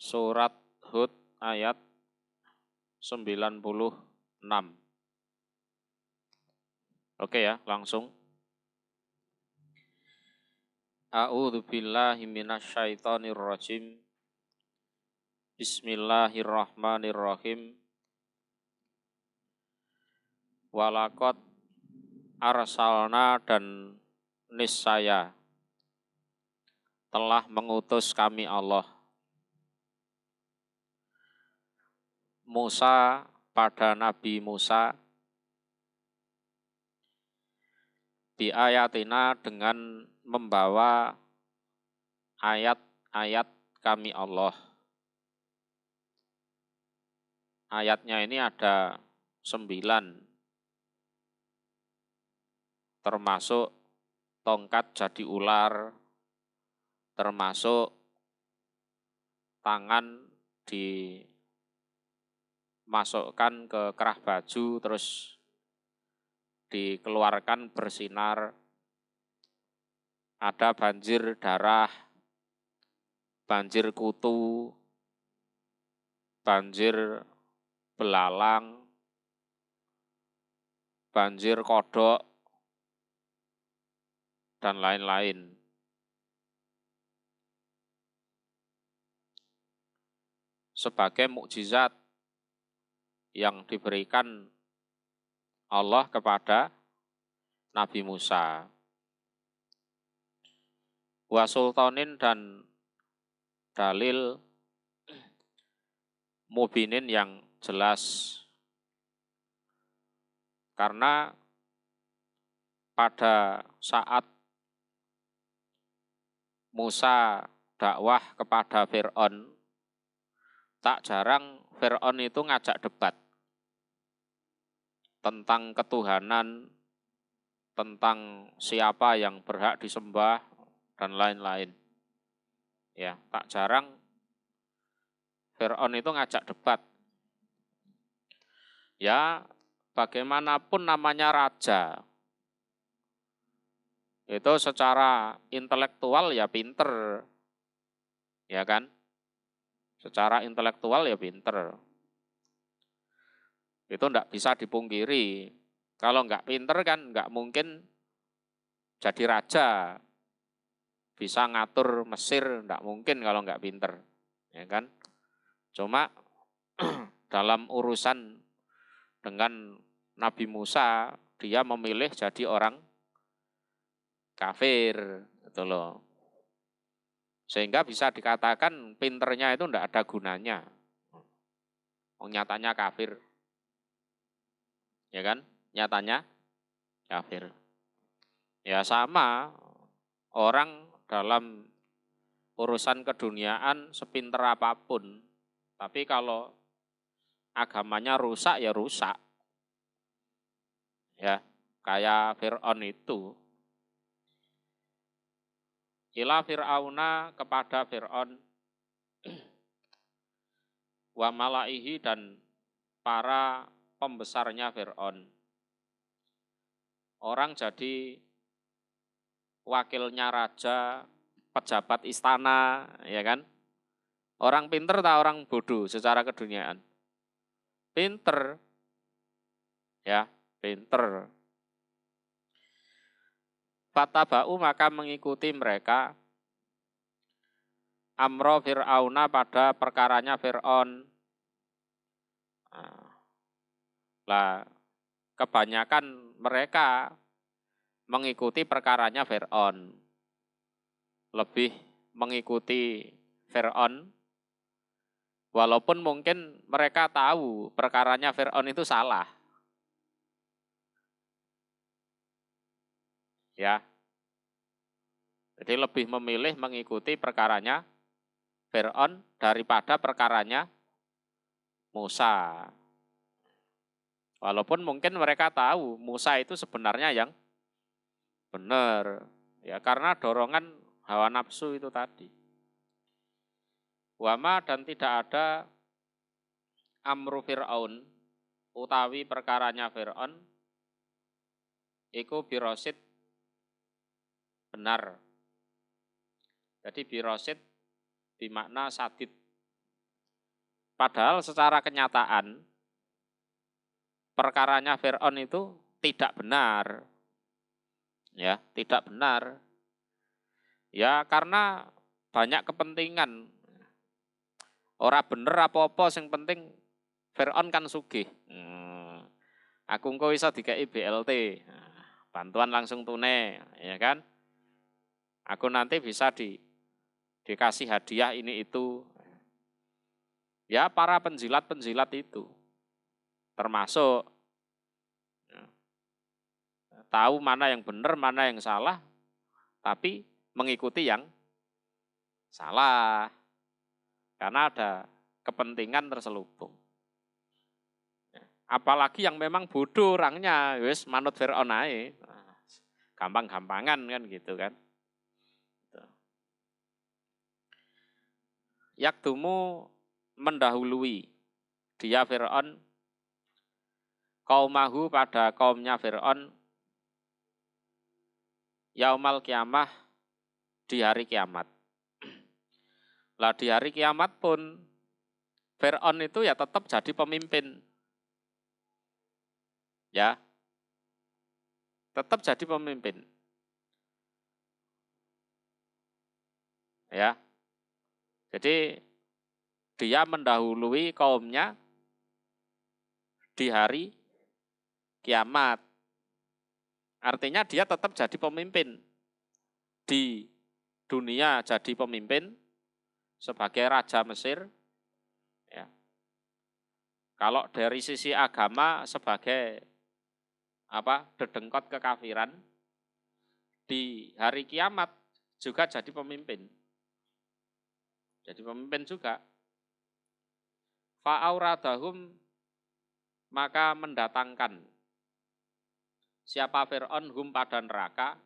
Surat Hud ayat 96. Oke ya, langsung. A'udzu billahi minasyaitonir rajim. Bismillahirrahmanirrahim. Walaqad arsalna dan niscaya telah mengutus kami Allah Musa pada Nabi Musa di ayatina dengan membawa ayat-ayat kami Allah. Ayatnya ini ada 9, termasuk tongkat jadi ular, termasuk tangan dimasukkan ke kerah baju, terus dikeluarkan bersinar, ada banjir darah, banjir kutu, banjir belalang, banjir kodok, dan lain-lain. Sebagai mukjizat yang diberikan Allah kepada Nabi Musa. Wa sultanin dan dalil mubinin yang jelas. Karena pada saat Musa dakwah kepada Fir'aun, tak jarang Fir'aun itu ngajak debat tentang ketuhanan, tentang siapa yang berhak disembah, dan lain-lain. Ya, tak jarang Fir'aun itu ngajak debat. Ya, bagaimanapun namanya raja, itu secara intelektual ya pinter, ya kan? Secara intelektual ya pinter. Itu enggak bisa dipungkiri. Kalau enggak pinter kan enggak mungkin jadi raja. Bisa ngatur Mesir, enggak mungkin kalau enggak pinter, ya kan? Cuma dalam urusan dengan Nabi Musa, dia memilih jadi orang kafir, gitu loh. Sehingga bisa dikatakan pinternya itu enggak ada gunanya. Nyatanya kafir. Ya kan? Nyatanya kafir. Ya sama, orang dalam urusan keduniaan sepinter apapun, tapi kalau agamanya rusak ya rusak. Ya, kayak Fir'aun itu. Ila Fir'auna kepada Fir'aun wa malaihi dan para pembesarnya Fir'aun. Orang jadi wakilnya raja, pejabat istana, ya kan? Orang pinter atau orang bodoh secara keduniaan? Pinter. Ya, pinter. Fataba'u maka mengikuti mereka amro Fir'auna pada perkaranya Fir'aun. Lah, kebanyakan mereka mengikuti perkaranya Fir'aun. Lebih mengikuti Fir'aun, walaupun mungkin mereka tahu perkaranya Fir'aun itu salah. Ya. Jadi lebih memilih mengikuti perkaranya Fir'aun daripada perkaranya Musa. Walaupun mungkin mereka tahu Musa itu sebenarnya yang benar. Ya, karena dorongan hawa nafsu itu tadi. Wama dan tidak ada amru Fir'aun, utawi perkaranya Fir'aun, iku birosid benar. Jadi birosid bimakna sadid, Padahal secara kenyataan perkaranya Fir'aun itu tidak benar. Ya, tidak benar. Ya, karena banyak kepentingan. Ora bener apa-apa, yang penting Fir'aun kan sugih. Aku engko iso dikei BLT. Bantuan langsung tunai, ya kan? Aku nanti bisa dikasih hadiah ini itu. Ya, para penjilat-penjilat itu termasuk tahu mana yang benar, mana yang salah, tapi mengikuti yang salah. Karena ada kepentingan terselubung. Apalagi yang memang bodoh orangnya, wis manut Fir'aun ae. Gampang-gampangan kan gitu kan. Yakdumu mendahului dia Fir'aun kaumahu pada kaumnya Fir'aun yaumal kiamah di hari kiamat. Lah di hari kiamat pun Fir'aun itu ya tetap jadi pemimpin. Ya. Tetap jadi pemimpin. Ya. Jadi dia mendahului kaumnya di hari kiamat. Artinya dia tetap jadi pemimpin. Di dunia jadi pemimpin sebagai Raja Mesir. Ya. Kalau dari sisi agama sebagai dedengkot kekafiran, di hari kiamat juga jadi pemimpin. Jadi pemimpin juga. Fa'auradahum maka mendatangkan siapa Fir'aun hum pada neraka,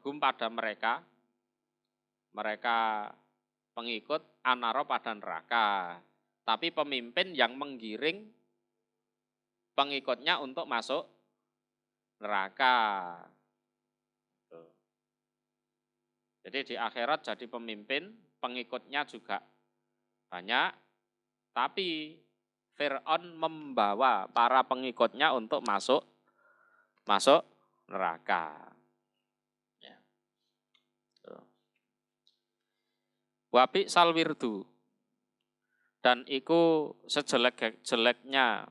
hum pada mereka pengikut anaro pada neraka. Tapi pemimpin yang menggiring pengikutnya untuk masuk neraka. Jadi di akhirat jadi pemimpin, pengikutnya juga banyak, tapi Fir'aun membawa para pengikutnya untuk masuk neraka. Ya. Wabi salwirdu dan iku sejelek-jeleknya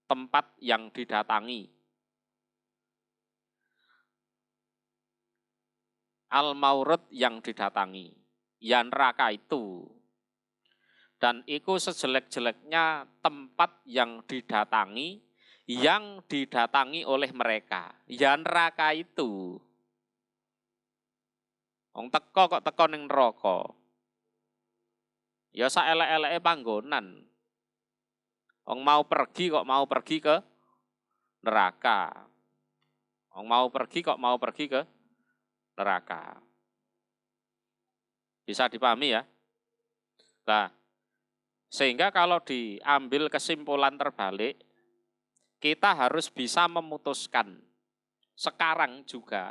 tempat yang didatangi. Al-maurud yang didatangi. Ya neraka itu. Dan iku sejelek-jeleknya tempat yang didatangi oleh mereka. Ya neraka itu. Wong teko kok teko ning neraka. Ya saelek-eleke panggonan. Wong mau pergi ke neraka. Wong mau pergi ke neraka. Bisa dipahami ya? Nah, sehingga kalau diambil kesimpulan terbalik, kita harus bisa memutuskan sekarang juga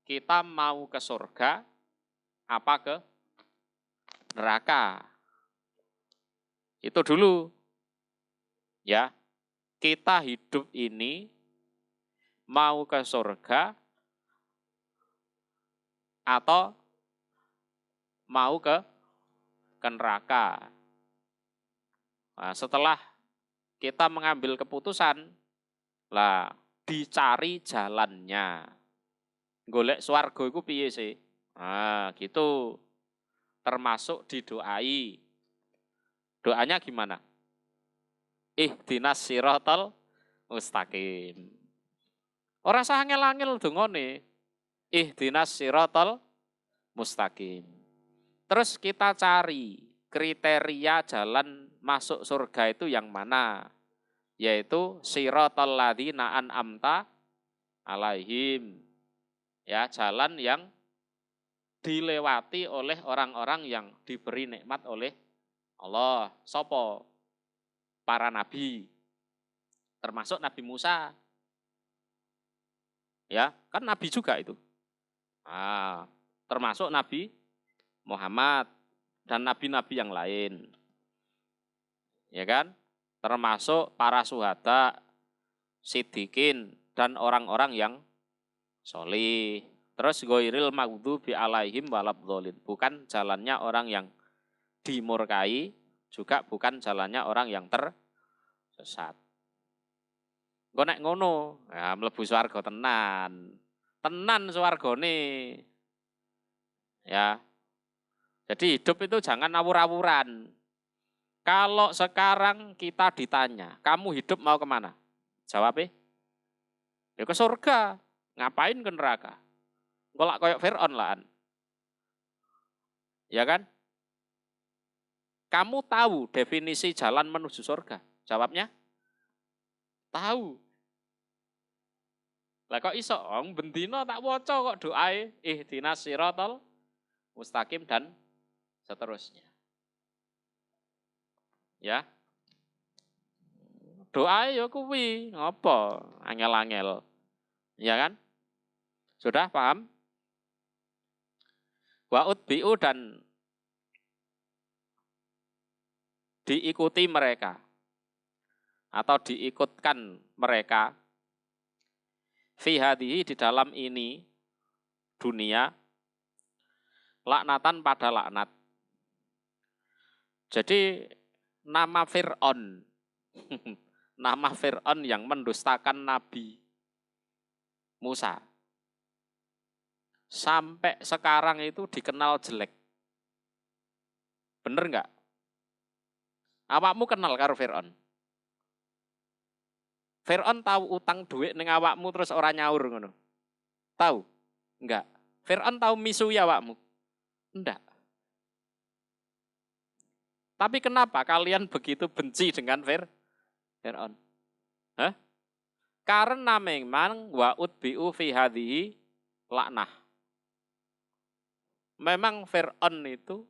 kita mau ke surga apa ke neraka. Itu dulu. Ya. Kita hidup ini mau ke surga atau mau ke neraka. Nah, setelah kita mengambil keputusan, lah dicari jalannya. Golek swarga iku piye sih? Nah, gitu. Termasuk didoai. Doanya gimana? Ihdinas siratal mustaqim. Ora usah angel-angel dongane. Ihdinas siratal mustaqim. Terus kita cari kriteria jalan masuk surga itu yang mana? Yaitu siratal ladzina an'amta alaihim. Ya, jalan yang dilewati oleh orang-orang yang diberi nikmat oleh Allah. Sopo? Para nabi. Termasuk Nabi Musa. Ya, kan nabi juga itu. Termasuk Nabi Muhammad. dan nabi-nabi yang lain. Ya kan? Termasuk para syuhada, siddiqin, dan orang-orang yang sholih. Terus ghairil maghdubi alaihim waladhdallin. Bukan jalannya orang yang dimurkai, juga bukan jalannya orang yang tersesat. Engko nek ngono, ya mlebu swarga tenan. Tenan swargane. Ya. Jadi hidup itu jangan awur-awuran. Kalau sekarang kita ditanya, kamu hidup mau kemana? Jawabnya, ya ke surga. Ngapain ke neraka? Engko lak koyok Fir'aun lah. Ya kan? Kamu tahu definisi jalan menuju surga? Jawabnya, tahu. Lah kok iso? Wong bendina tak waca kok doae ihdinas siratal mustaqim dan seterusnya. Ya. Doae ya kuwi, ngopo? Angel-angel. Ya kan? Sudah paham? Wa utbi'u dan diikuti mereka atau diikutkan mereka fi hadhihi di dalam ini dunia laknatan pada laknat. Jadi nama Fir'aun nama Fir'aun yang mendustakan Nabi Musa sampai sekarang itu dikenal jelek. Bener nggak? Awakmu kenal karo Fir'aun? Fir'aun tahu utang duit ning awakmu terus ora nyaur ngono. Tahu? Enggak. Fir'aun tahu misui awakmu? Enggak. Tapi kenapa kalian begitu benci dengan Fir'aun? Hah? Karena memang wa utbi'u fi hadhihi laknah. Memang Fir'aun itu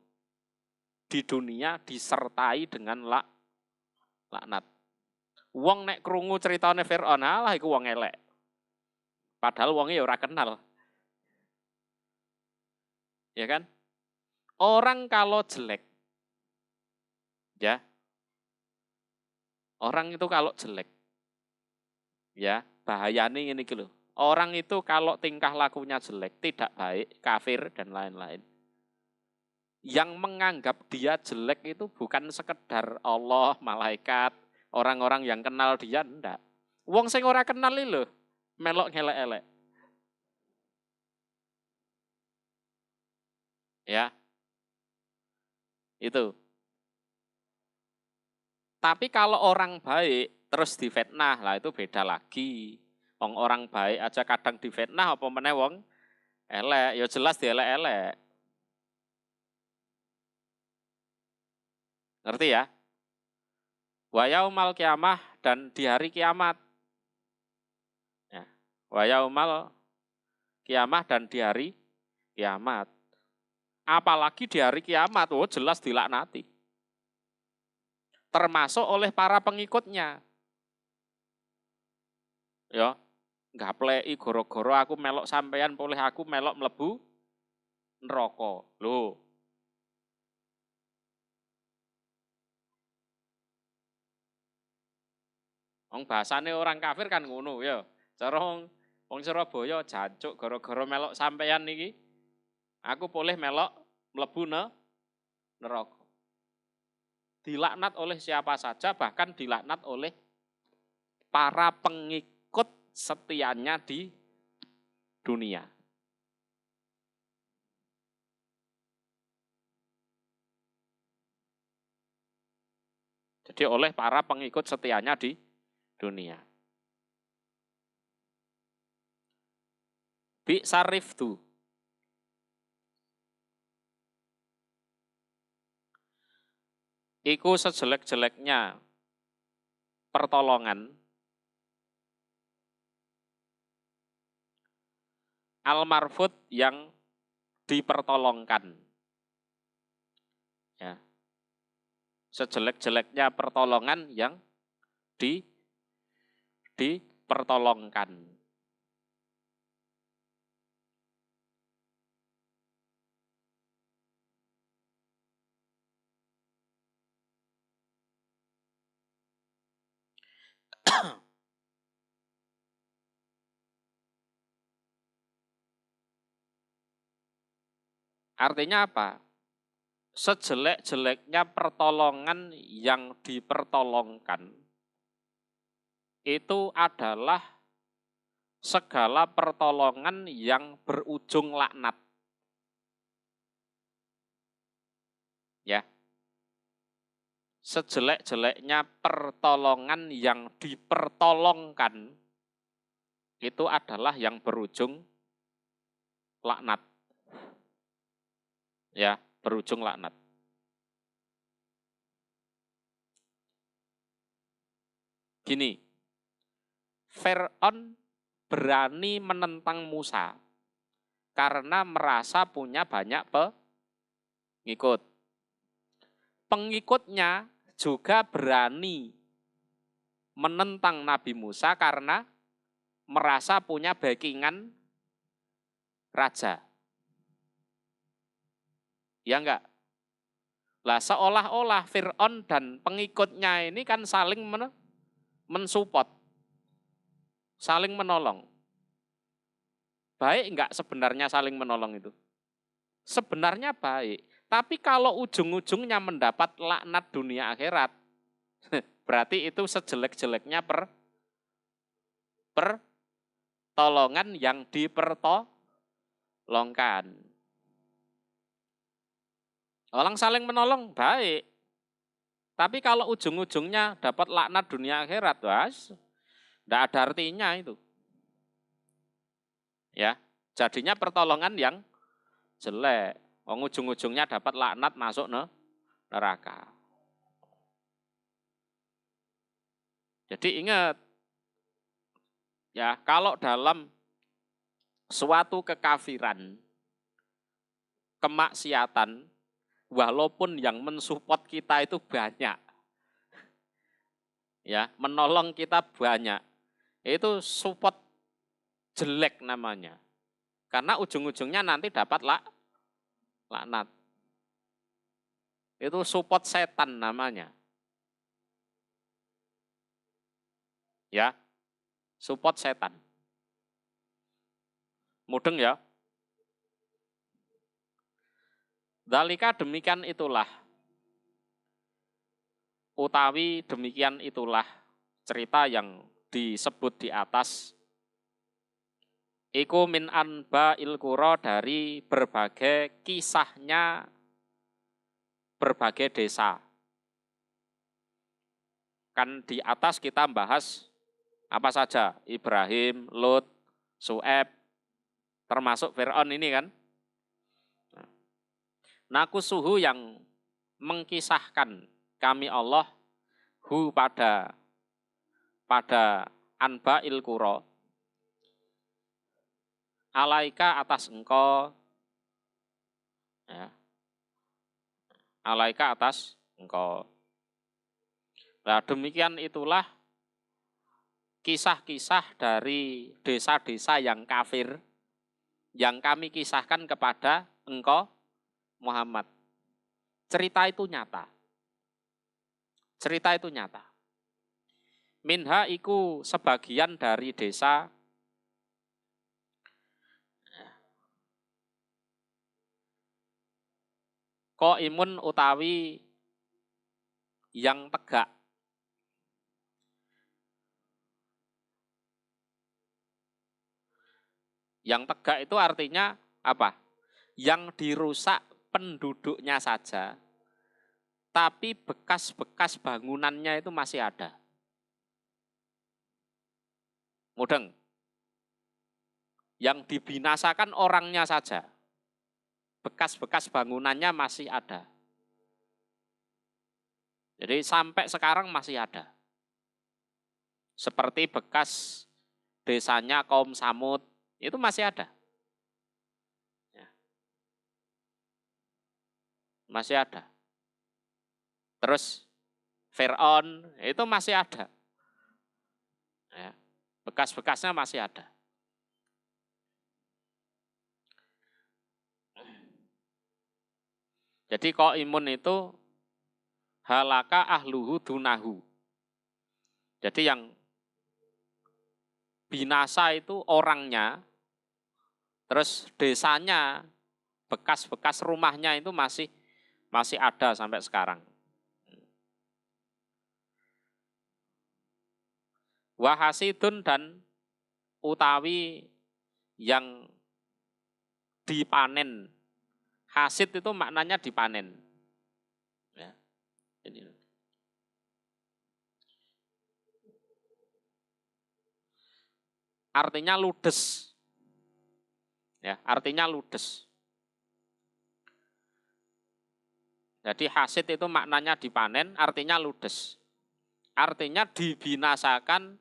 di dunia disertai dengan laknat. Wong nek krungu ceritane Fir'aun, alah iku wong elek. Padahal wongnya ya ora kenal. Ya kan? Orang kalau jelek, ya, orang itu kalau jelek, ya, bahayanya ini gitu. Orang itu kalau tingkah lakunya jelek, tidak baik, kafir, dan lain-lain. Yang menganggap dia jelek itu bukan sekedar Allah, malaikat, orang-orang yang kenal dia, enggak. Wong sing ora kenal iki lho, melok ngelek-elek. Ya. Itu. Tapi kalau orang baik terus difitnah, lah itu beda lagi. Wong orang baik aja kadang difitnah apa meneh wong elek, ya jelas dielek-elek. Ngerti ya? Wa yaumal kiamah dan di hari kiamat. Ya. Wa yaumal kiamah dan di hari kiamat. Apalagi di hari kiamat, oh jelas dilaknati. Termasuk oleh para pengikutnya. Ya, gapleki goro-goro aku melok sampean boleh aku melok mlebu neraka. Lho. Wong bahasane orang kafir kan ngono ya. Cara wong Surabaya jancuk gara-gara melok sampean niki. Aku boleh melok mlebu neraka. Dilaknat oleh siapa saja, bahkan dilaknat oleh para pengikut setianya di dunia. Jadi oleh para pengikut setianya di dunia. Bi sariftu. Iku sejelek-jeleknya pertolongan al-marfud yang dipertolongkan. Ya. Sejelek-jeleknya pertolongan yang dipertolongkan. Artinya apa? Sejelek-jeleknya pertolongan yang dipertolongkan itu adalah segala pertolongan yang berujung laknat. Ya. Sejelek-jeleknya pertolongan yang dipertolongkan itu adalah yang berujung laknat. Ya, berujung laknat. Gini, Fir'aun berani menentang Musa karena merasa punya banyak pengikut. Pengikutnya juga berani menentang Nabi Musa karena merasa punya backingan raja. Ya enggak? Lah seolah-olah Fir'aun dan pengikutnya ini kan saling mensupport, saling menolong. Baik enggak sebenarnya saling menolong itu? Sebenarnya baik. Tapi kalau ujung-ujungnya mendapat laknat dunia akhirat, berarti itu sejelek-jeleknya pertolongan yang dipertolongkan. Orang saling menolong baik. Tapi kalau ujung-ujungnya dapat laknat dunia akhirat, tidak ada artinya itu. Ya, jadinya pertolongan yang jelek. Ujung-ujungnya dapat laknat masuk neraka. Jadi ingat, ya kalau dalam suatu kekafiran, kemaksiatan, walaupun yang mensupport kita itu banyak, ya menolong kita banyak, itu support jelek namanya. Karena ujung-ujungnya nanti dapat laknat. Itu support setan namanya. Ya, support setan. Mudeng ya. Dalika demikian itulah. Utawi demikian itulah cerita yang disebut di atas. Iku min anba ilkuro dari berbagai kisahnya berbagai desa. Kan di atas kita bahas apa saja? Ibrahim, Lut, Su'eb, termasuk Fir'aun ini kan. Nakusuhu yang mengkisahkan kami Allah hu pada anba ilkuro alaika atas engkau, ya, alaika atas engkau. Nah demikian itulah kisah-kisah dari desa-desa yang kafir yang kami kisahkan kepada engkau Muhammad. Cerita itu nyata. Cerita itu nyata. Minha iku sebagian dari desa ko imun utawi yang tegak. Yang tegak itu artinya apa? Yang dirusak penduduknya saja, tapi bekas-bekas bangunannya itu masih ada. Mudeng. Yang dibinasakan orangnya saja, bekas-bekas bangunannya masih ada. Jadi sampai sekarang masih ada. Seperti bekas desanya kaum Samud, itu masih ada. Ya. Masih ada. Terus Fir'aun, itu masih ada. Ya. Bekas-bekasnya masih ada. Jadi imun itu halaka ahluhu dunahu. Jadi yang binasa itu orangnya, terus desanya, bekas-bekas rumahnya itu masih ada sampai sekarang. Wahasidun dan utawi yang dipanen. Hasid itu maknanya dipanen. Ya. Ini. Artinya ludes. Ya, artinya ludes. Jadi hasid itu maknanya dipanen, artinya ludes. Artinya dibinasakan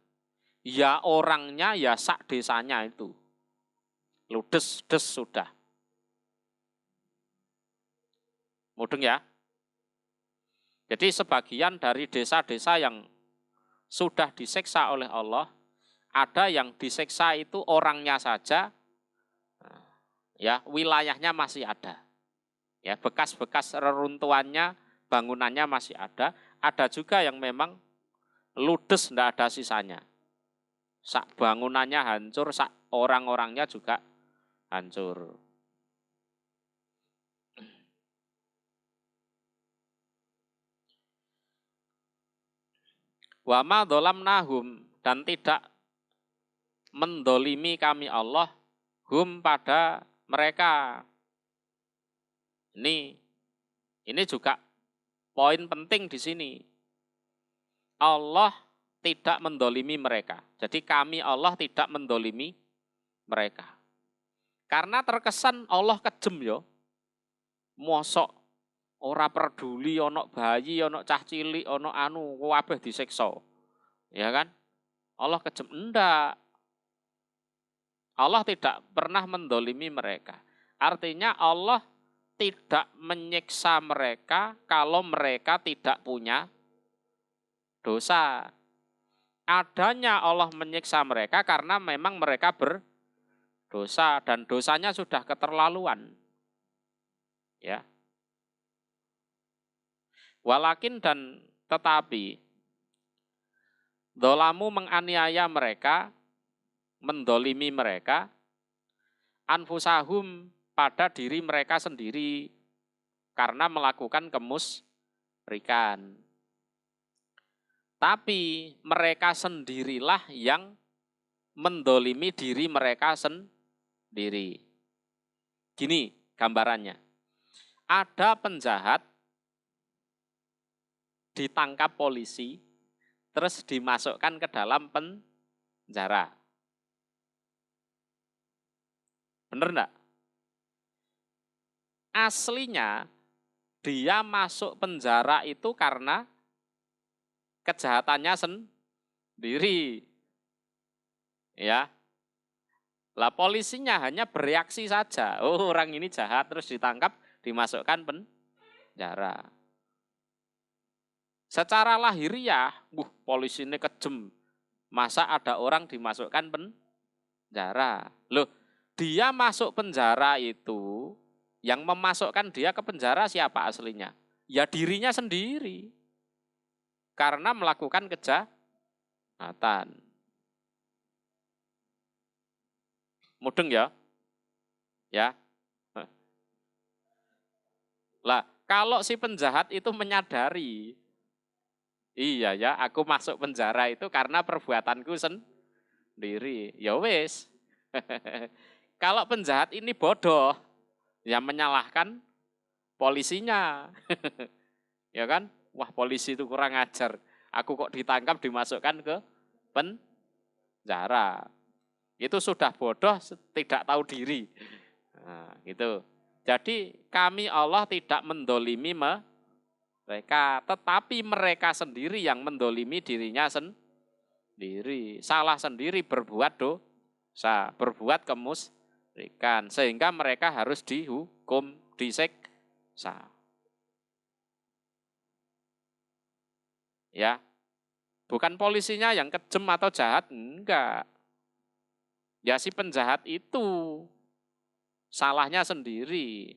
ya orangnya ya sak desanya itu. Ludes, des sudah. Mudeng ya. Jadi sebagian dari desa-desa yang sudah disiksa oleh Allah, ada yang disiksa itu orangnya saja, ya wilayahnya masih ada. Ya, bekas-bekas reruntuhannya, bangunannya masih ada. Ada juga yang memang ludes, tidak ada sisanya. Sak bangunannya hancur, sak orang-orangnya juga hancur. Wa ma dzalamnahum, dan tidak mendolimi kami Allah hum pada mereka. Ini juga poin penting di sini. Allah tidak mendolimi mereka. Jadi kami Allah tidak mendolimi mereka. Karena terkesan Allah kejem yo. Mosok ora peduli ono bayi, ono cah cilik, ono anu kabeh disiksa. Ya kan? Allah kejem, enggak. Allah tidak pernah mendolimi mereka. Artinya Allah tidak menyiksa mereka kalau mereka tidak punya dosa. Adanya Allah menyiksa mereka karena memang mereka berdosa dan dosanya sudah keterlaluan. Ya. Walakin dan tetapi dolamu menganiaya mereka, mendolimi mereka, anfusahum pada diri mereka sendiri karena melakukan kemusyrikan. Tapi mereka sendirilah yang mendolimi diri mereka sendiri. Gini gambarannya. Ada penjahat ditangkap polisi, terus dimasukkan ke dalam penjara. Bener enggak? Aslinya dia masuk penjara itu karena kejahatannya sendiri. Ya. Lah polisinya hanya bereaksi saja. Oh, orang ini jahat, terus ditangkap, dimasukkan penjara. Secara lahiriah, polisi ini kejem. Masa ada orang dimasukkan penjara? Loh, dia masuk penjara itu, yang memasukkan dia ke penjara siapa aslinya? Ya dirinya sendiri. Karena melakukan kejahatan. Mudeng ya? Ya. Lah, kalau si penjahat itu menyadari, iya ya, aku masuk penjara itu karena perbuatanku sendiri. Ya wis. Kalau penjahat ini bodoh, ya menyalahkan polisinya. Ya kan? Wah, polisi itu kurang ajar. Aku kok ditangkap dimasukkan ke penjara. Itu sudah bodoh, tidak tahu diri. Nah, gitu. Jadi kami Allah tidak mendolimi mereka, tetapi mereka sendiri yang mendolimi dirinya sendiri. Salah sendiri berbuat dosa, berbuat kemusyrikan. Sehingga mereka harus dihukum, disiksa. Ya, bukan polisinya yang kejem atau jahat, enggak. Ya si penjahat itu salahnya sendiri.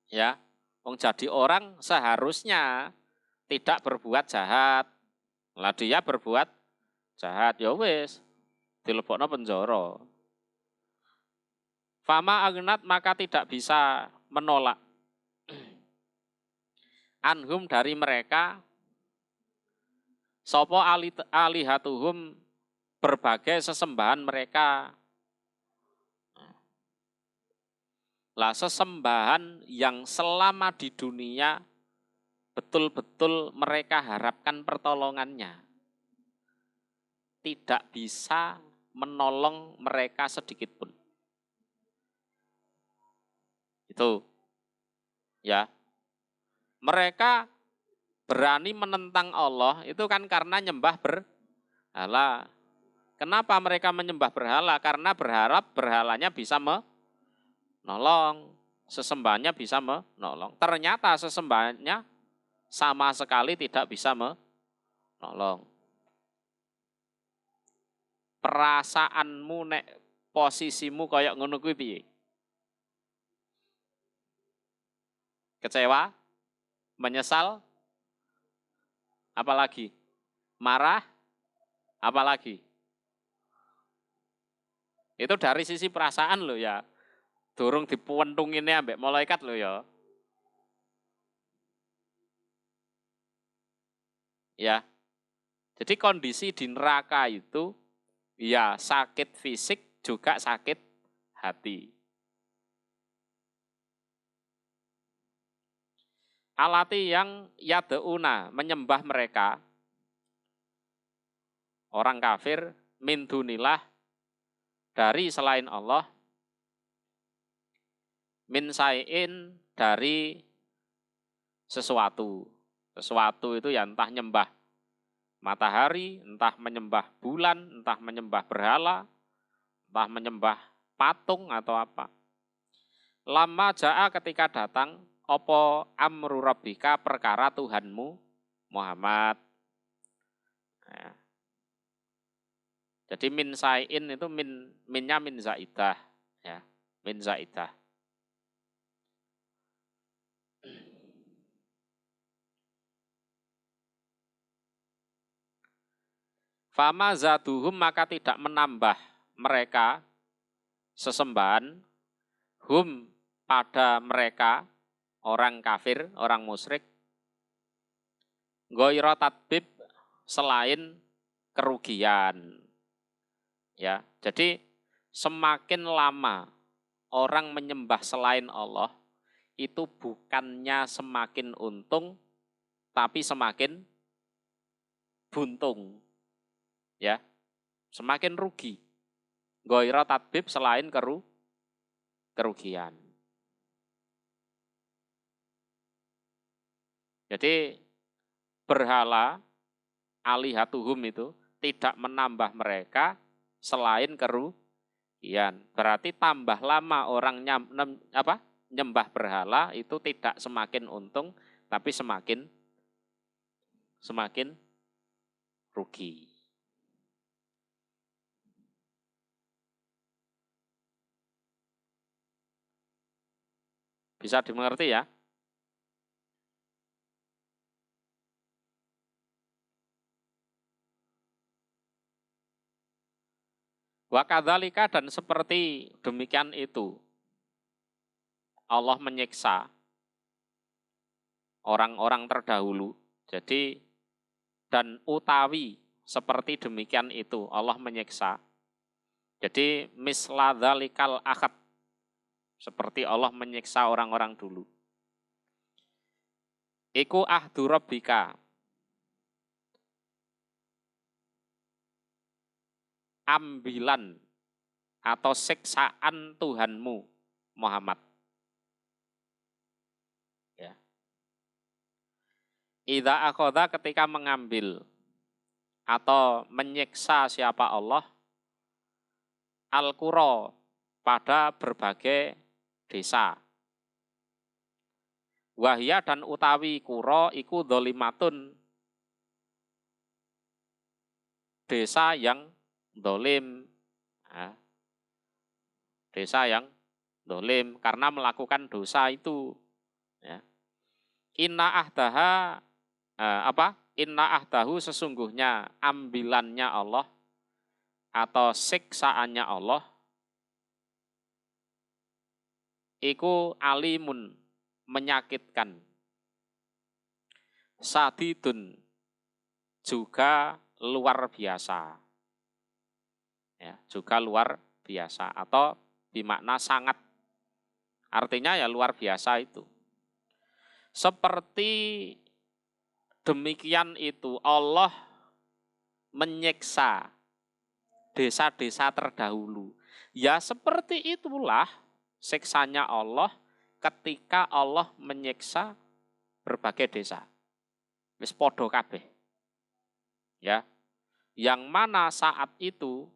Ya, wong jadi orang seharusnya tidak berbuat jahat. Lah dia berbuat jahat, ya wis dilebokno penjara. Fama agnat maka tidak bisa menolak anhum dari mereka sopo alihatuhum berbagai sesembahan mereka. Lah sesembahan yang selama di dunia betul-betul mereka harapkan pertolongannya tidak bisa menolong mereka sedikit pun. Itu ya. Mereka berani menentang Allah itu kan karena nyembah berhala. Kenapa mereka menyembah berhala? Karena berharap berhalanya bisa menolong, sesembahannya bisa menolong. Ternyata sesembahannya sama sekali tidak bisa menolong. Perasaanmu nek posisimu kayak ngono kuwi piye? Kecewa? Menyesal? Apalagi? Marah? Apalagi? Itu dari sisi perasaan loh ya. Durung dipuwentunginnya ambek malaikat loh ya. Ya. Jadi kondisi di neraka itu ya sakit fisik juga sakit hati. Alati yang yadeuna menyembah mereka orang kafir min dunillah dari selain Allah min sayin dari sesuatu. Sesuatu itu ya entah nyembah matahari, entah menyembah bulan, entah menyembah berhala, entah menyembah patung atau apa. Lama jaa ketika datang opo amru rabbika perkara Tuhanmu Muhammad. Ya. Jadi min sayin itu minnya min zaidah, ya, min zaidah. Fama zaduhum maka tidak menambah mereka sesembahan hum pada mereka orang kafir, orang musyrik ghaira tatbib selain kerugian. Ya, jadi semakin lama orang menyembah selain Allah itu bukannya semakin untung tapi semakin buntung. Ya. Semakin rugi. Ghaira tatbib selain kerugian. Jadi berhala alihatuhum itu tidak menambah mereka selain kerugian. Berarti tambah lama orang nyembah berhala itu tidak semakin untung tapi semakin rugi. Bisa dimengerti ya? Wa kadzalika dan seperti demikian itu Allah menyiksa orang-orang terdahulu. Jadi dan utawi seperti demikian itu Allah menyiksa. Jadi misladzalikal akhad seperti Allah menyiksa orang-orang dulu. Iku ahdu rabbika ambilan atau siksaan Tuhanmu Muhammad. Ya. Idza akhadha ketika mengambil atau menyiksa siapa Allah al-qura pada berbagai desa. Wahya dan utawi kuro iku dolimatun desa yang dolim. Nah, desa yang dolim karena melakukan dosa itu. Ya. Inna ahdaha Inna ahdahu sesungguhnya ambilannya Allah atau siksaannya Allah iku alimun menyakitkan, sadidun juga luar biasa. Ya, juga luar biasa atau bermakna sangat. Artinya ya luar biasa itu. Seperti demikian itu Allah menyiksa desa-desa terdahulu. Ya seperti itulah siksanya Allah ketika Allah menyiksa berbagai desa. Wis podo kabeh. Ya. Yang mana saat itu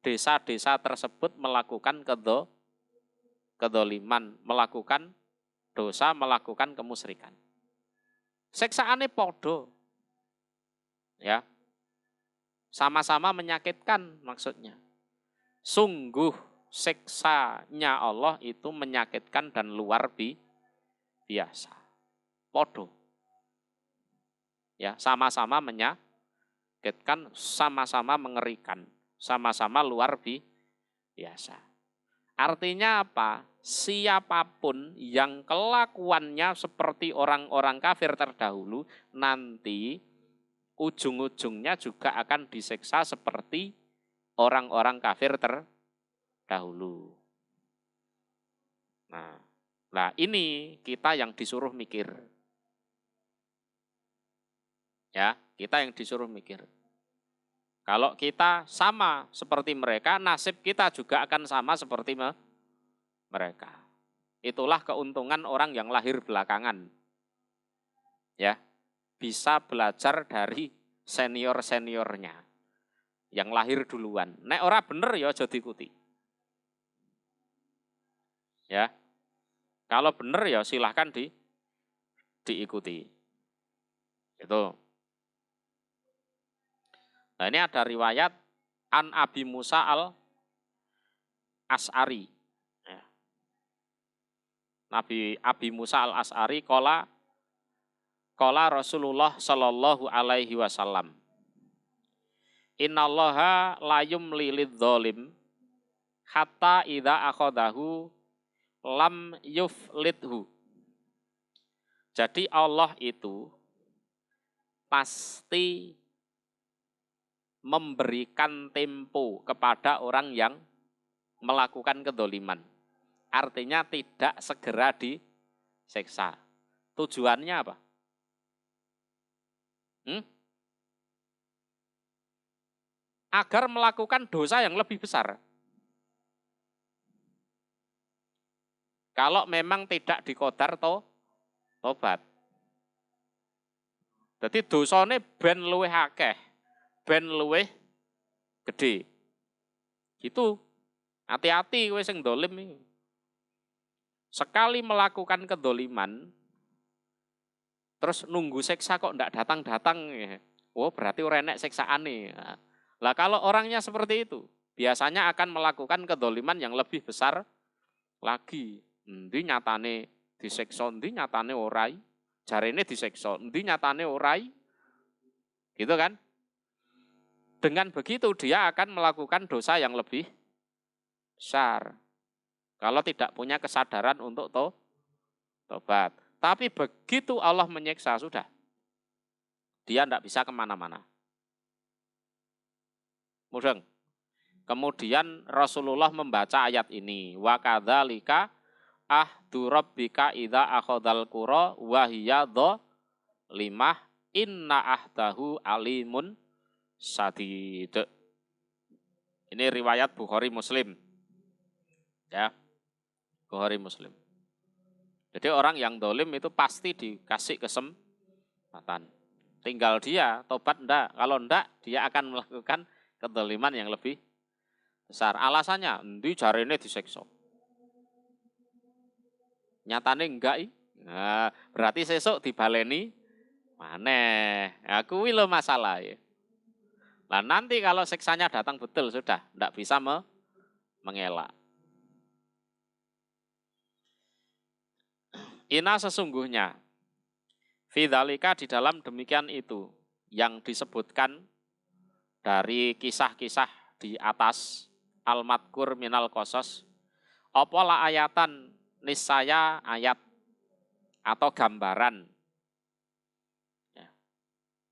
desa-desa tersebut melakukan kedoliman, melakukan dosa, melakukan kemusyrikan. Siksaane podo. Ya. Sama-sama menyakitkan maksudnya. Sungguh siksanya Allah itu menyakitkan dan luar biasa. Podo. Ya, sama-sama menyakitkan, sama-sama mengerikan, sama-sama luar biasa. Artinya apa? Siapapun yang kelakuannya seperti orang-orang kafir terdahulu, nanti ujung-ujungnya juga akan disiksa seperti orang-orang kafir terdahulu. Nah, ini kita yang disuruh mikir. Ya, kita yang disuruh mikir. Kalau kita sama seperti mereka, nasib kita juga akan sama seperti mereka. Itulah keuntungan orang yang lahir belakangan. Ya, bisa belajar dari senior-seniornya yang lahir duluan. Nek ora bener ya aja diikuti. Ya. Kalau bener ya silahkan diikuti. Itu. Nah, ini ada riwayat An Abi Musa al-As'ari. Ya. Nabi Abi Musa al-As'ari qala Rasulullah sallallahu alaihi wasallam. Innallaha la yumli lidz-dzalim hatta idza akhadahu lam yuflithu. Jadi Allah itu pasti memberikan tempo kepada orang yang melakukan kedoliman. Artinya tidak segera disiksa. Tujuannya apa? Agar melakukan dosa yang lebih besar. Kalau memang tidak dikodar tobat. Jadi dosane ben luwih akeh, ben luwih gede. Gitu. Hati-hati kowe sing dolim iki. Sekali melakukan kedoliman, terus nunggu siksa kok ndak datang-datang. Oh berarti ora enek siksaane. Lah kalau orangnya seperti itu, biasanya akan melakukan kedoliman yang lebih besar lagi. Endi nyatane disiksa, endi nyatane orai. Jarene disiksa, endi nyatane orai. Gitu kan? Dengan begitu dia akan melakukan dosa yang lebih besar. Kalau tidak punya kesadaran untuk tobat. Tapi begitu Allah menyiksa, sudah. Dia tidak bisa kemana-mana. Mudeng. Kemudian Rasulullah membaca ayat ini. Wa kadzalika ahdu rabbika idza akhadhal qura wa hiya dhalimah inna ahdahu alimun sadid. Ini riwayat Bukhari Muslim. Ya. Bukhari Muslim. Jadi orang yang dolim itu pasti dikasih kesempatan. Tinggal dia tobat enggak. Kalau enggak, dia akan melakukan kedoliman yang lebih besar. Alasannya, endi jarene disiksa. Nyatane enggak. Nah, berarti sesuk dibaleni maneh. Ya, kuwi lho masalah ya. Nah, nanti kalau siksanya datang betul sudah, enggak bisa mengelak. Ina sesungguhnya Fidzalika di dalam demikian itu yang disebutkan dari kisah-kisah di atas al-madkur minal qasas apa la ayatan niscaya ayat atau gambaran ya,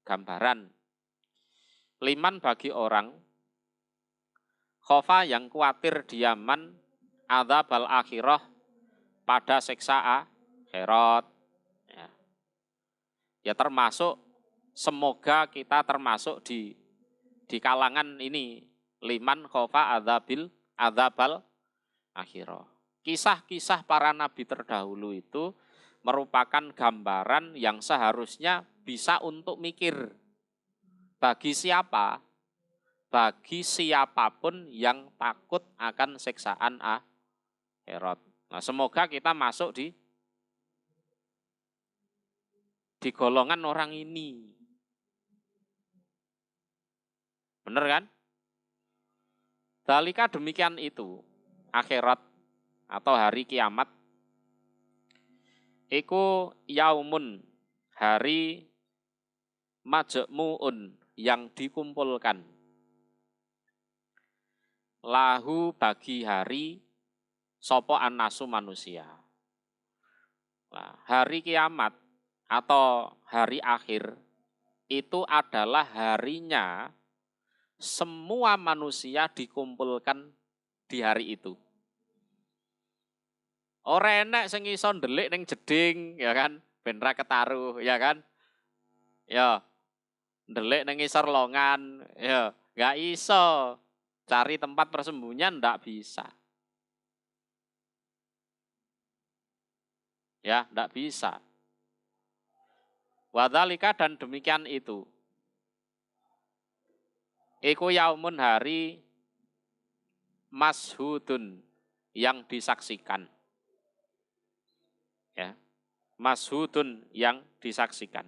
gambaran liman bagi orang khofa yang khawatir diaman adzabal akhirah pada siksa akhirat ya termasuk semoga kita termasuk di kalangan ini liman khofa adzabal akhirah. Kisah-kisah para nabi terdahulu itu merupakan gambaran yang seharusnya bisa untuk mikir. Bagi siapa? Bagi siapapun yang takut akan siksaan akhirat. Nah, semoga kita masuk di golongan orang ini. Benar kan? Dalika demikian itu. Akhirat atau hari kiamat iku yaumun hari majmu'un yang dikumpulkan lahu bagi hari sopo annasu manusia. Nah, hari kiamat atau hari akhir itu adalah harinya semua manusia dikumpulkan di hari itu. Ora enek sing iso ndelik ning jeding ya kan, ben ra ketaruh ya kan. Ya, ndelik ning isor longan ya, enggak iso. Cari tempat persembunyian ndak bisa. Ya, ndak bisa. Wadzalika dan demikian itu. Iku yaumun hari mashudun yang disaksikan. Ya. Mashudun yang disaksikan.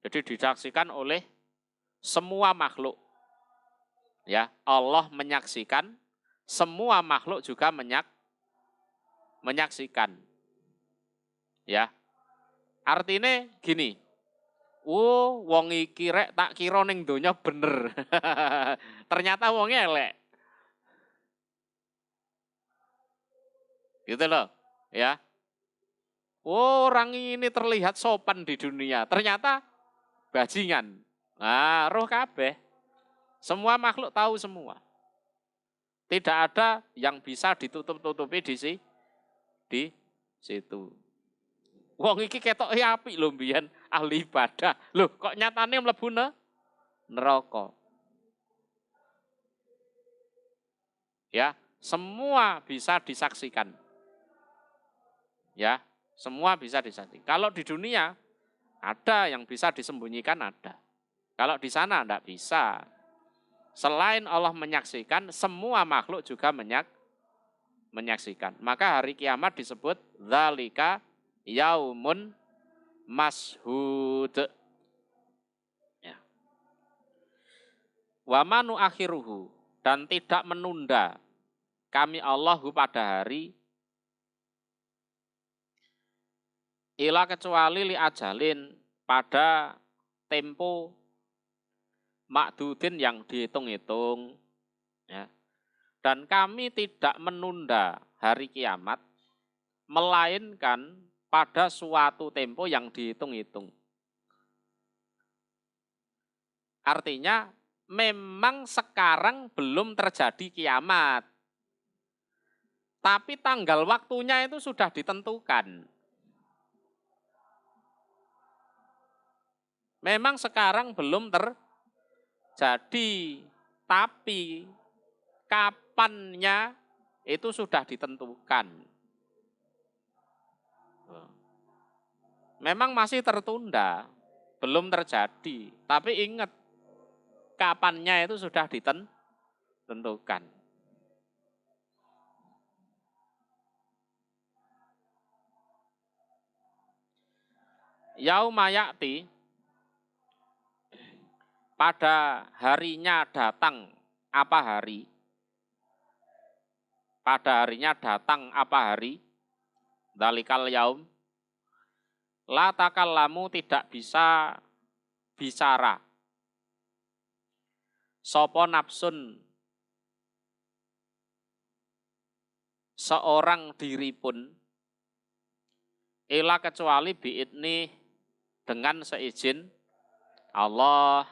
Jadi disaksikan oleh semua makhluk. Ya, Allah menyaksikan, semua makhluk juga menyaksikan. Ya. Artinya gini. Wong iki rek tak kira ning donya bener. Ternyata wongnya elek. Gitu loh, ya. Orang ini terlihat sopan di dunia, ternyata bajingan. Nah, roh kabeh. Semua makhluk tahu semua. Tidak ada yang bisa ditutup-tutupi di situ. Wong iki ketok apik lho mbiyen ahli ibadah. Loh, kok nyatane mlebu neraka. Ya, semua bisa disaksikan. Ya, semua bisa disaksikan. Kalau di dunia ada yang bisa disembunyikan ada. Kalau di sana enggak bisa. Selain Allah menyaksikan, semua makhluk juga menyaksikan. Maka hari kiamat disebut dzalika yaumun mashhud. Ya. Wa manu akhiruhu dan tidak menunda kami Allahu pada hari ila kecuali li ajalin pada tempo makdudin yang dihitung-hitung. Ya. Dan kami tidak menunda hari kiamat melainkan pada suatu tempo yang dihitung-hitung. Artinya memang sekarang belum terjadi kiamat. Tapi tanggal waktunya itu sudah ditentukan. Memang sekarang belum terjadi, tapi kapannya itu sudah ditentukan. Memang masih tertunda, belum terjadi. Tapi ingat, kapannya itu sudah ditentukan. Yauma ya'ti, pada harinya datang apa hari? Pada harinya datang apa hari? Dalikal yaum. La takallamu tidak bisa bicara. Sopo nafsun seorang diri pun ila kecuali biidni dengan seizin Allah,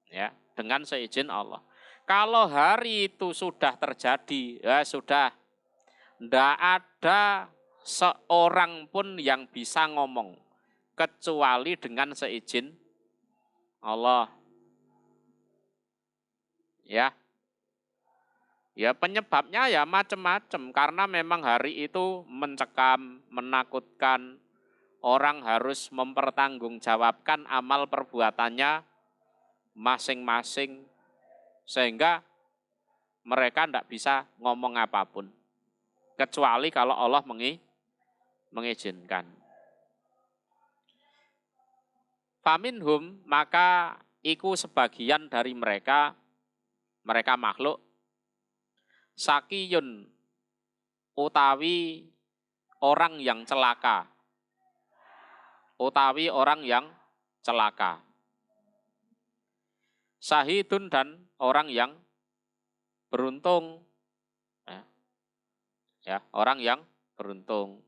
ya, dengan seizin Allah. Kalau hari itu sudah terjadi, ya sudah, ndak ada seorang pun yang bisa ngomong kecuali dengan seizin Allah. Ya. Ya penyebabnya ya macam-macam karena memang hari itu mencekam, menakutkan, orang harus mempertanggungjawabkan amal perbuatannya masing-masing sehingga mereka tidak bisa ngomong apapun kecuali kalau Allah mengizinkan. Faminhum maka iku sebagian dari mereka makhluk sakiyun utawi orang yang celaka. Utawi orang yang celaka. Sahidun dan orang yang beruntung. Ya, orang yang beruntung.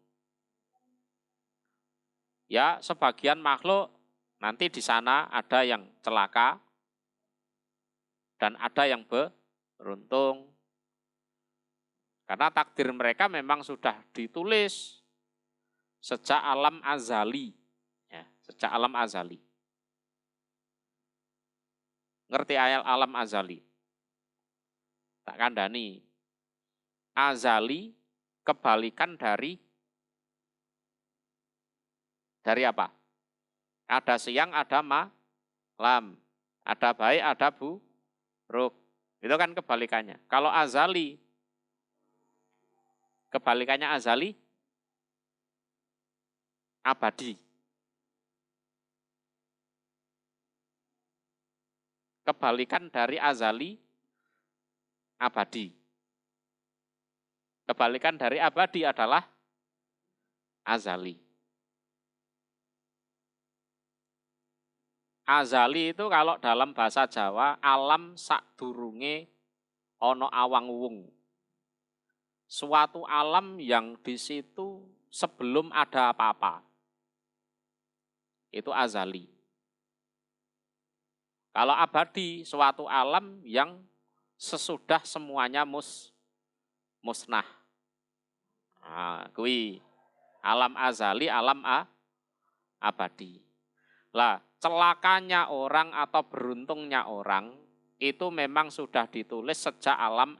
Ya, sebagian makhluk nanti di sana ada yang celaka dan ada yang beruntung. Karena takdir mereka memang sudah ditulis sejak alam azali. Ya, sejak alam azali. Ngerti ayat alam azali? Tak kandani. Azali kebalikan dari apa? Ada siang, ada malam. Ada baik, ada buruk. Itu kan kebalikannya. Kalau azali, kebalikannya azali, abadi. Kebalikan dari azali, abadi. Kebalikan dari abadi adalah azali. Azali itu kalau dalam bahasa Jawa, alam sakdurunge ono awang wung. Suatu alam yang di situ sebelum ada apa-apa. Itu azali. Kalau abadi, suatu alam yang sesudah semuanya musnah. Nah, kui alam azali, alam abadi. Lah, celakanya orang atau beruntungnya orang itu memang sudah ditulis sejak alam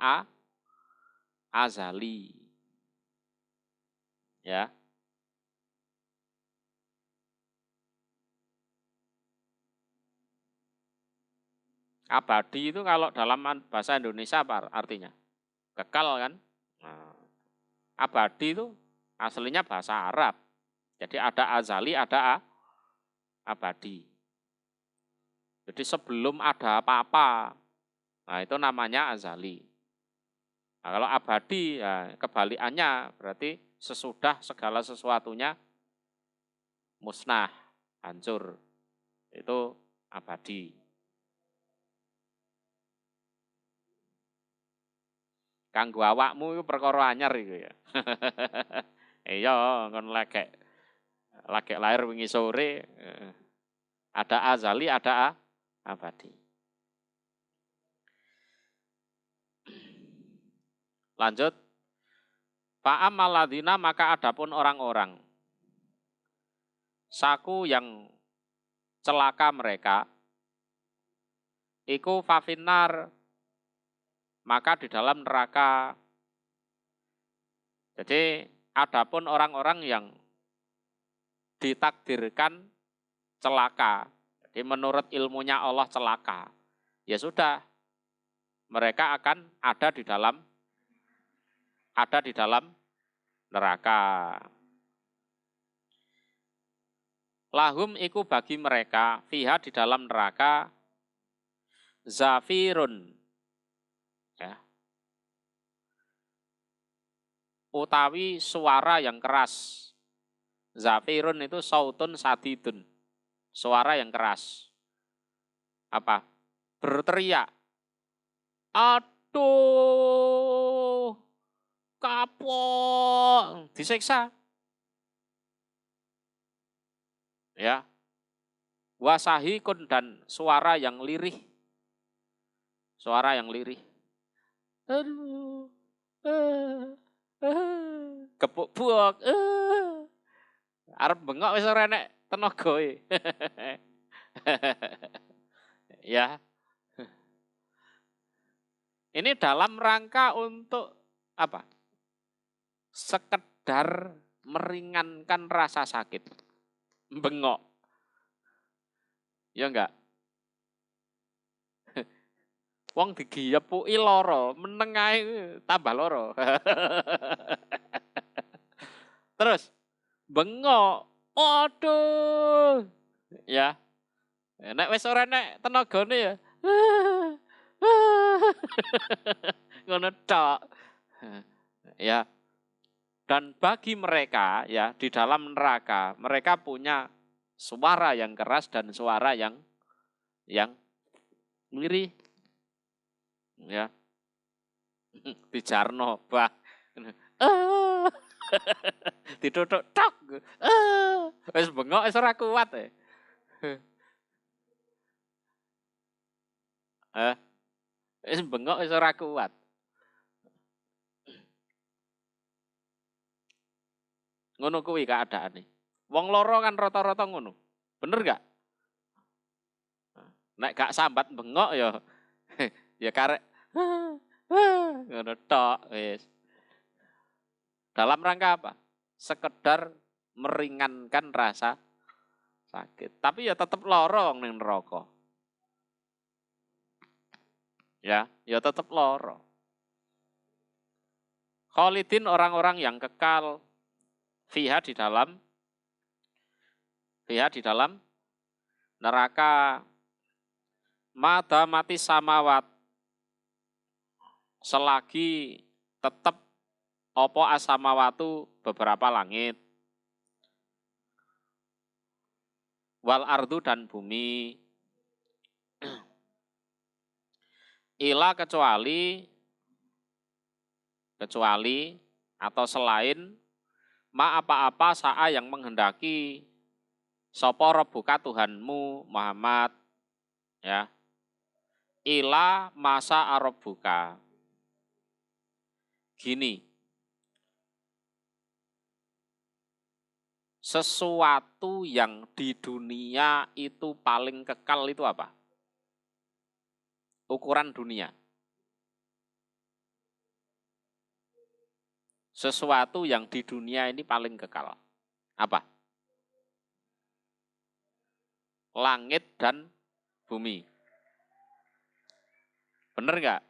azali. Ya. Abadi itu kalau dalam bahasa Indonesia apa artinya? Kekal kan? Nah, abadi itu aslinya bahasa Arab. Jadi ada azali, ada abadi. Jadi sebelum ada apa-apa, nah itu namanya azali. Nah, kalau abadi, ya kebalikannya berarti sesudah segala sesuatunya musnah, hancur. Itu abadi. Kanggo awakmu itu perkara anyar itu ya. Iya, kon lagi lahir wingi sore, ada azali, ada abadi. Lanjut. Fa'amal ladina maka adapun orang-orang. Saku yang celaka mereka. Iku fafinar maka di dalam neraka. Jadi adapun orang-orang yang ditakdirkan celaka. Jadi menurut ilmunya Allah celaka. Ya sudah. Mereka akan ada di dalam neraka. Lahum iku bagi mereka fiha di dalam neraka zafirun, ya, utawi suara yang keras, Zafirun itu sautun sadidun. Suara yang keras. Apa? Berteriak. Aduh, kapok, disiksa. Ya. Wasahikun dan suara yang lirih. Suara yang lirih. Aduh. Kepuk buak. Arep bengok wis ora enek tenaga e. Ya. Ini dalam rangka untuk apa? Sekedar meringankan rasa sakit. Bengok. Ya enggak? Wong digiyepuki lara, meneng ae tambah lara. Terus bengok. Aduh. Ya. Nek wis ora nek tenagane ya. Ngono tok. Ya. Dan bagi mereka ya di dalam neraka, mereka punya suara yang keras dan suara yang lirih. Ya. Dijarno, bah. Ditutuk tok. Wis bengok wis ora kuat e. Wis bengok wis ora kuat. Ngono kuwi keadaane. Wong loro kan rata-rata ngono. Bener gak? Nek gak sambat bengok ya ya karek ngono tok wis. Dalam rangka apa? Sekedar meringankan rasa sakit. Tapi ya tetep loro wong ning neraka. Ya tetep loro. Khalidin orang-orang yang kekal fiha di dalam neraka mata mati samawat selagi tetap opo asamawatu beberapa langit wal ardu dan bumi ila kecuali atau selain ma apa-apa sa'a yang menghendaki sapa rabbuka Tuhanmu Muhammad ya ila masa arabuka. Gini, sesuatu yang di dunia itu paling kekal itu apa? Ukuran dunia. Sesuatu yang di dunia ini paling kekal. Apa? Langit dan bumi. Bener nggak?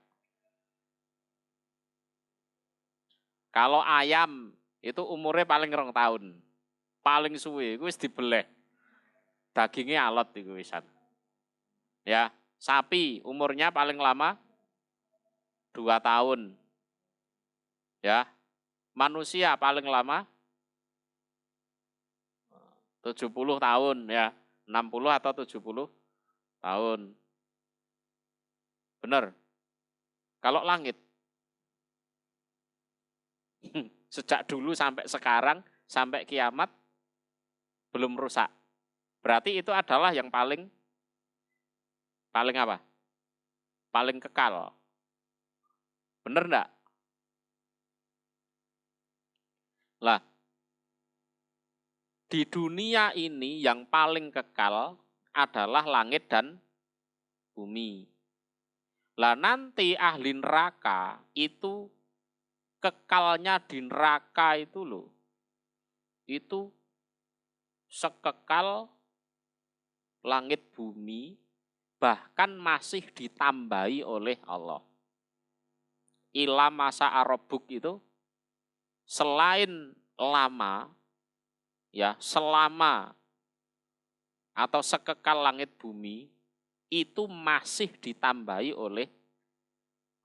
Kalau ayam itu umurnya paling 2 tahun. Paling suwe, itu wis dibeleh. Dagingnya alot itu wisan. Ya, sapi umurnya paling lama 2 tahun. Ya. Manusia paling lama 70 tahun ya. 60 atau 70 tahun. Benar. Kalau langit sejak dulu sampai sekarang sampai kiamat belum rusak. Berarti itu adalah yang paling apa? Paling kekal. Benar enggak? Lah, di dunia ini yang paling kekal adalah langit dan bumi. Lah nanti ahli neraka itu kekalnya di neraka itu loh. Itu sekekal langit bumi bahkan masih ditambahi oleh Allah. Ila masa arabuk itu selain lama ya selama atau sekekal langit bumi itu masih ditambahi oleh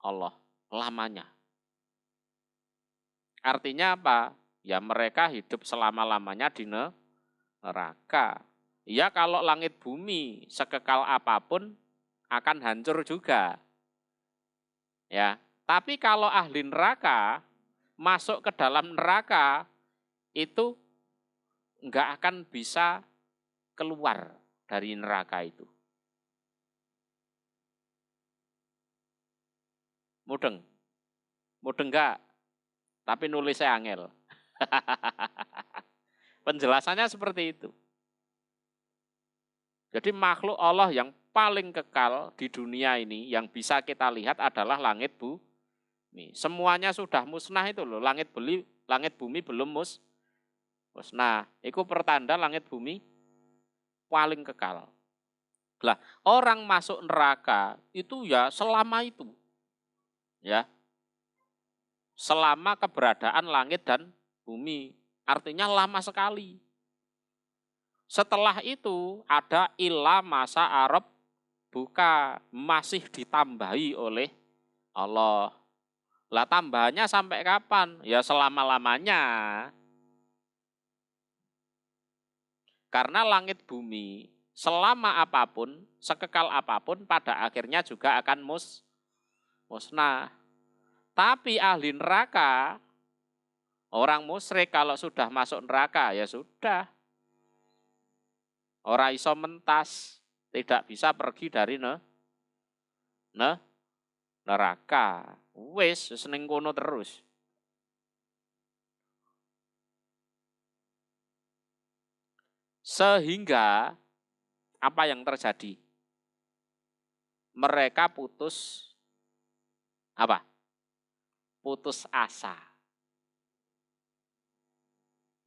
Allah lamanya. Artinya apa? ya mereka hidup selama-lamanya di neraka. Ya kalau langit bumi sekekal apapun akan hancur juga. Ya, tapi kalau ahli neraka masuk ke dalam neraka itu enggak akan bisa keluar dari neraka itu. Mudeng? Mudeng enggak? Tapi nulisnya angel. Penjelasannya seperti itu. Jadi makhluk Allah yang paling kekal di dunia ini yang bisa kita lihat adalah langit bumi. Semuanya sudah musnah itu loh. Langit bumi belum musnah. Itu pertanda langit bumi paling kekal. Lah, orang masuk neraka itu ya selama itu. Ya. Selama keberadaan langit dan bumi. Artinya lama sekali. Setelah itu ada ila masa Arab buka, masih ditambahi oleh Allah. Lah tambahannya sampai kapan? Ya selama-lamanya. Karena langit bumi selama apapun, sekekal apapun pada akhirnya juga akan musnah. Tapi ahli neraka, orang musyrik kalau sudah masuk neraka ya sudah. Ora iso mentas, tidak bisa pergi dari neraka. Wis seneng kono terus. Sehingga apa yang terjadi? Mereka putus apa? Putus asa.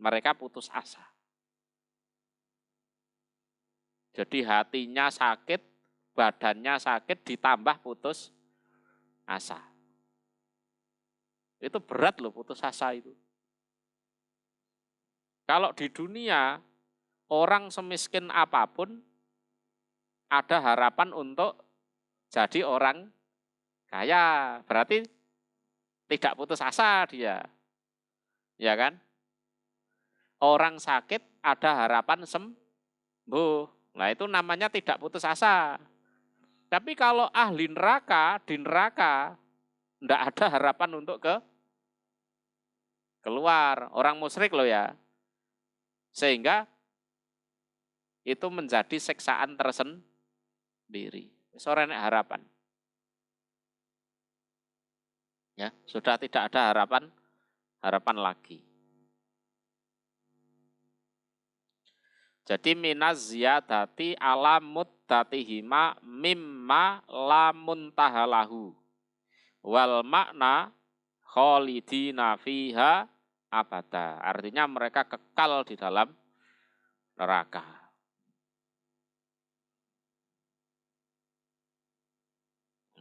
Mereka putus asa. Jadi hatinya sakit, badannya sakit, ditambah putus asa. Itu berat loh putus asa itu. Kalau di dunia, orang semiskin apapun, ada harapan untuk jadi orang kaya. Berarti tidak putus asa dia. Ya kan? Orang sakit ada harapan sembuh. Nah itu namanya tidak putus asa. Tapi kalau ahli neraka, di neraka, tidak ada harapan untuk keluar. Orang musyrik loh ya. Sehingga itu menjadi siksaan tersendiri. Sore harapan. Ya, sudah tidak ada harapan lagi. Jadi minaz ziyadati ala muddatihima mimma la muntahalahu wal makna khalidina fiha abada. Artinya mereka kekal di dalam neraka.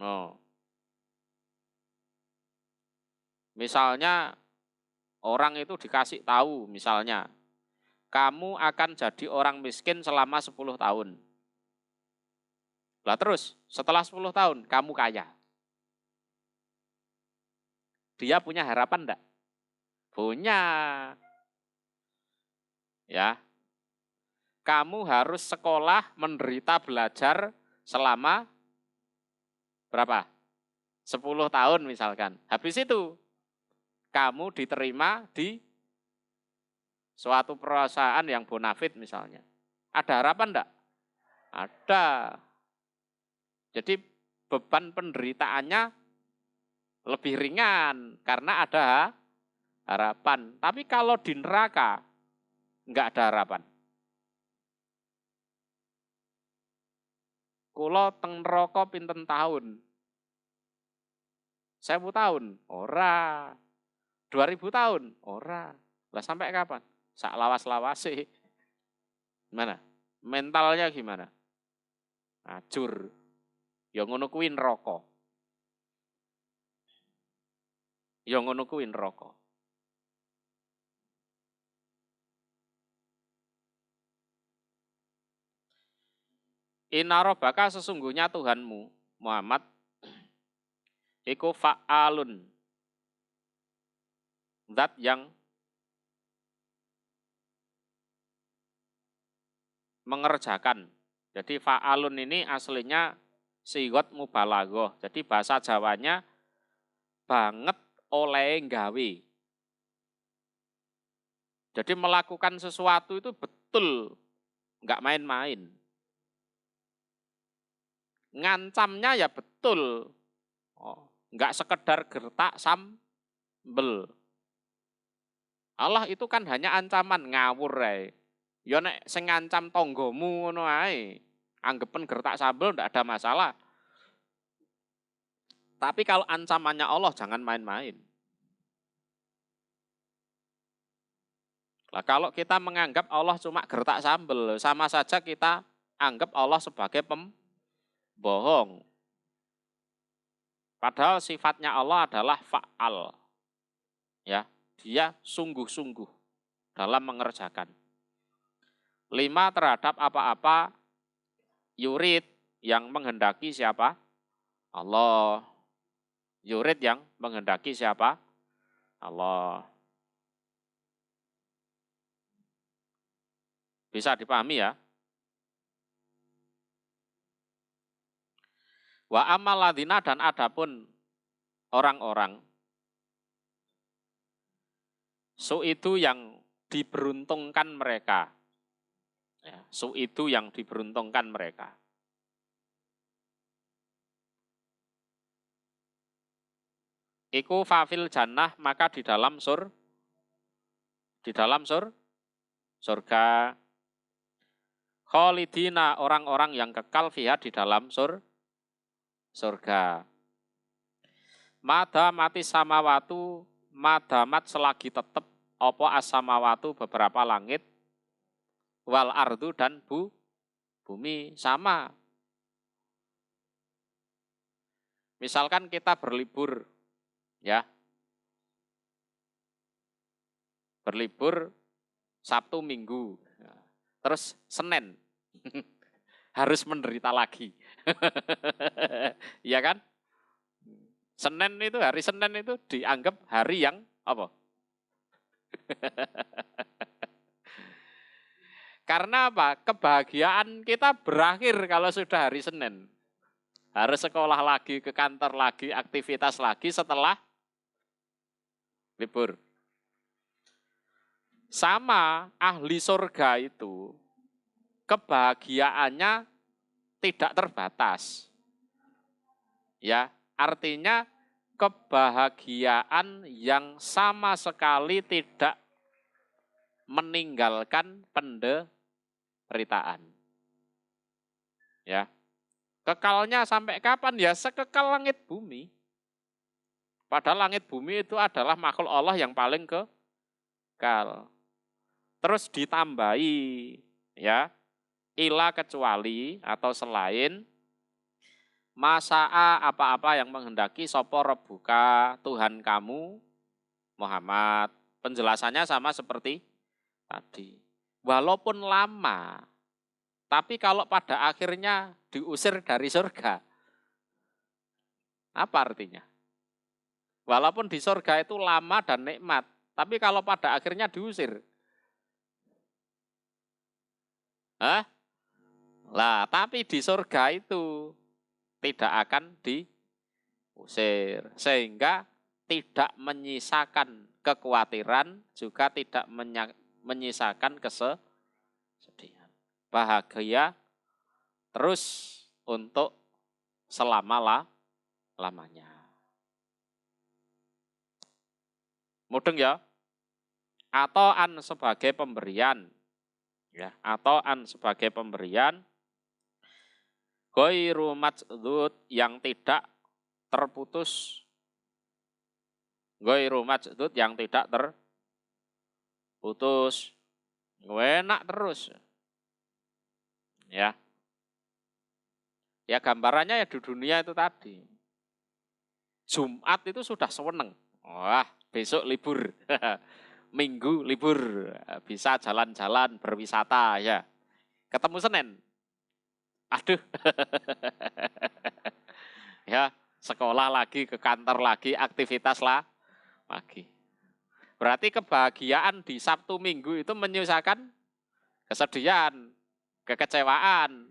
No. Misalnya orang itu dikasih tahu misalnya kamu akan jadi orang miskin selama 10 tahun. Lah terus setelah 10 tahun kamu kaya. Dia punya harapan enggak? Punya. Ya. Kamu harus sekolah, menderita belajar selama berapa? 10 tahun misalkan. Habis itu kamu diterima di suatu perusahaan yang bonafit misalnya. Ada harapan enggak? Ada. Jadi beban penderitaannya lebih ringan karena ada harapan. Tapi kalau di neraka enggak ada harapan. Kulo teng neraka pinten tahun? 1000 tahun? Ora. 2000 tahun? Ora. Lah sampai kapan? Sak lawas-lawase. Gimana? Mentalnya gimana? Acur. Ya ngono kuwi neraka. Ya ngono kuwi neraka. Inna rabbaka sesungguhnya Tuhanmu Muhammad iku fa'alun. Zat yang mengerjakan. Jadi fa'alun ini aslinya sigot mubalaghah. Jadi bahasa Jawanya banget oleh gawe. Jadi melakukan sesuatu itu betul, nggak main-main. Ngancamnya ya betul, nggak sekedar gertak sambel. Allah itu kan hanya ancaman ngawur ae. Ya nek sing ngancam tonggomu ngono ae, anggepen gertak sambel ndak ada masalah. Tapi kalau ancamannya Allah jangan main-main. Nah, kalau kita menganggap Allah cuma gertak sambel, sama saja kita anggap Allah sebagai pembohong. Padahal sifatnya Allah adalah fa'al. Ya, dia sungguh-sungguh dalam mengerjakan. 5 terhadap apa-apa yurid yang menghendaki siapa? Allah. Yurid yang menghendaki siapa? Allah. Bisa dipahami ya? Wa amal ladina dan adapun orang-orang su itu yang diberuntungkan mereka. Ya, su itu yang diberuntungkan mereka. Iku fafil jannah maka di dalam surga. Khalidina orang-orang yang kekal fiha di dalam surga. Madamati samawatu, madamat selagi tetap opo as-samawatu beberapa langit, wal ardu dan bumi sama. Misalkan kita berlibur, ya, berlibur Sabtu Minggu, terus Senin harus menderita lagi. Iya kan? Senin itu, hari Senin itu dianggap hari yang apa? Karena apa? Kebahagiaan kita berakhir kalau sudah hari Senin. Harus sekolah lagi, ke kantor lagi, aktivitas lagi setelah libur. Sama ahli surga itu, kebahagiaannya tidak terbatas. Ya, artinya kebahagiaan yang sama sekali tidak meninggalkan penderitaan. Ya. Kekalnya sampai kapan? Ya sekekal langit bumi. Padahal langit bumi itu adalah makhluk Allah yang paling kekal. Terus ditambahi, ya, ila kecuali atau selain masa'a apa-apa yang menghendaki sopo rebuka Tuhan kamu Muhammad. Penjelasannya sama seperti tadi. Walaupun lama, tapi kalau pada akhirnya diusir dari surga, apa artinya? Walaupun di surga itu lama dan nikmat, tapi kalau pada akhirnya diusir, lah, tapi di surga itu tidak akan diusir. Sehingga tidak menyisakan kekhawatiran, juga tidak menyisakan kesedihan. Bahagia terus untuk selama-lamanya. Mudeng ya? Atau an sebagai pemberian. Ya, atau an sebagai pemberian ghairu majdud yang tidak terputus, ghairu majdud yang tidak terputus, enak terus. Ya. Ya gambarannya ya di dunia itu tadi. Jumat itu sudah seweneng. Wah, besok libur. Minggu libur, bisa jalan-jalan, berwisata ya. Ketemu Senin. Aduh. Ya, sekolah lagi, ke kantor lagi, aktivitas lagi. Berarti kebahagiaan di Sabtu Minggu itu menyusahkan kesedihan. kekecewaan.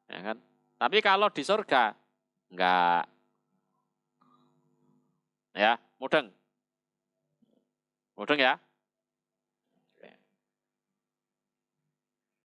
Ya kan? Tapi kalau di surga, enggak. Ya, mudeng. Mudeng ya.